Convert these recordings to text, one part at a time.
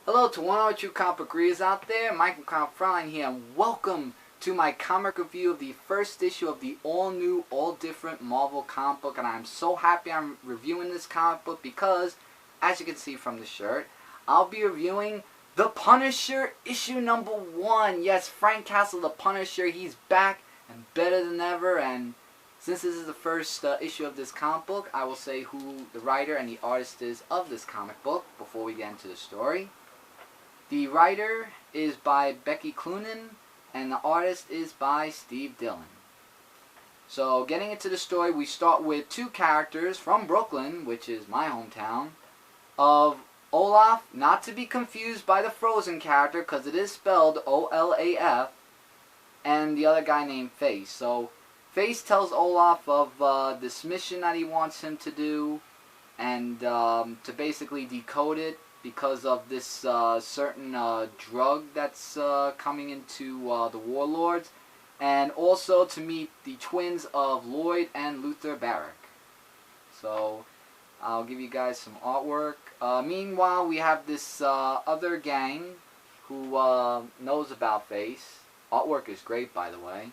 Hello to one of you comic readers out there, Michael Comic Frontline here, and welcome to my comic review of the first issue of the all-new, all-different Marvel comic book. And I'm so happy I'm reviewing this comic book because, as you can see from the shirt, I'll be reviewing The Punisher issue number 1. Yes, Frank Castle, The Punisher, he's back and better than ever. And since this is the first issue of this comic book, I will say who the writer and the artist is of this comic book before we get into the story. The writer is by Becky Cloonan, and the artist is by Steve Dillon. So, getting into the story, we start with two characters from Brooklyn, which is my hometown, of Olaf, not to be confused by the Frozen character, because it is spelled O-L-A-F, and the other guy named Face. So, Face tells Olaf of this mission that he wants him to do, and to basically decode it, because of this certain drug that's coming into the Warlords, and also to meet the twins of Lloyd and Luther Barrick. So I'll give you guys some artwork. Meanwhile, we have this other gang who knows about Face. Artwork is great, by the way.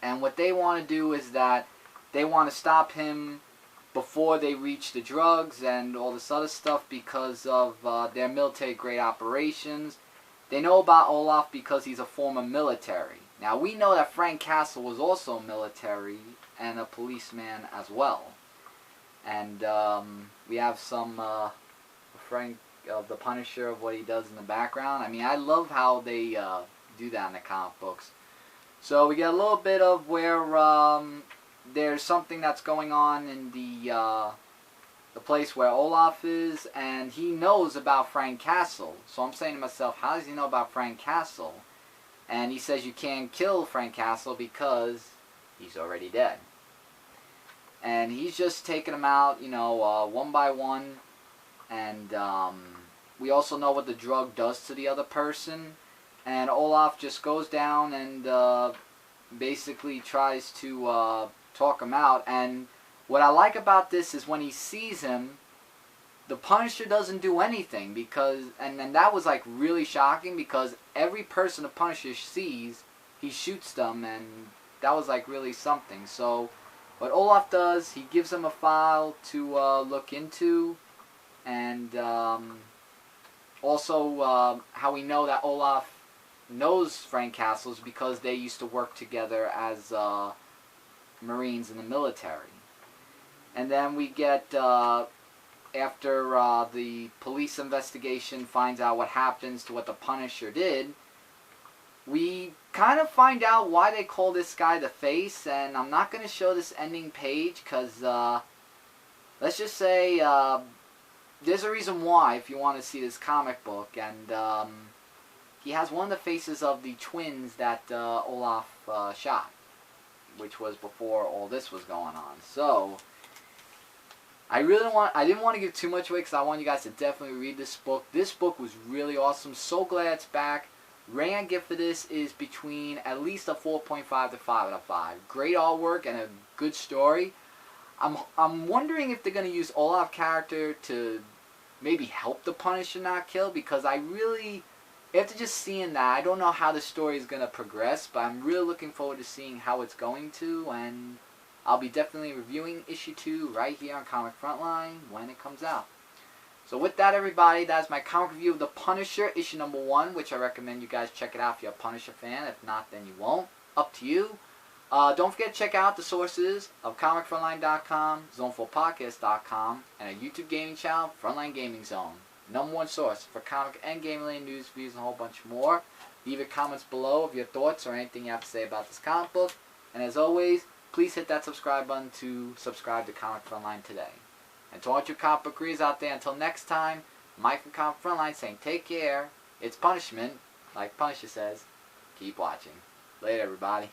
And what they want to do is that they want to stop him before they reach the drugs and all this other stuff because of their military-grade operations. They know about Olaf because he's a former military. Now, we know that Frank Castle was also military and a policeman as well. And we have some Frank of the Punisher, of what he does in the background. I mean, I love how they do that in the comic books. So we get a little bit of where there's something that's going on in the place where Olaf is, and he knows about Frank Castle. So I'm saying to myself, how does he know about Frank Castle? And he says you can't kill Frank Castle because he's already dead. And he's just taking them out, you know, one by one. And we also know what the drug does to the other person. And Olaf just goes down and basically tries to talk him out. And what I like about this is when he sees him, the Punisher doesn't do anything, because and that was like really shocking, because every person the Punisher sees, he shoots them, and that was like really something. So what Olaf does, he gives him a file to look into, and also how we know that Olaf knows Frank Castle is because they used to work together as Marines in the military. And then we get, after the police investigation finds out what happens to what the Punisher did, we kind of find out why they call this guy the Face. And I'm not going to show this ending page because, let's just say, there's a reason why if you want to see this comic book. And he has one of the faces of the twins that Olaf shot, which was before all this was going on. So I didn't want to give too much away because I want you guys to definitely read this book. This book was really awesome. So glad it's back. Rating I give for this is between at least a 4.5 to 5 out of 5. Great artwork and a good story. I'm wondering if they're going to use Olaf's character to maybe help the Punisher not kill, because I really, after just seeing that, I don't know how the story is going to progress, but I'm really looking forward to seeing how it's going to, and I'll be definitely reviewing issue 2 right here on Comic Frontline when it comes out. So with that, everybody, that's my comic review of The Punisher, issue number 1, which I recommend you guys check it out if you're a Punisher fan. If not, then you won't. Up to you. Don't forget to check out the sources of ComicFrontline.com, Zone4Podcast.com, and our YouTube gaming channel, Frontline Gaming Zone. #1 source for comic and game-related news, views, and a whole bunch more. Leave your comments below of your thoughts or anything you have to say about this comic book. And as always, please hit that subscribe button to subscribe to Comic Frontline today. And to all you comic book readers out there, until next time, Mike from Comic Frontline saying take care. It's punishment, like Punisher says. Keep watching. Later, everybody.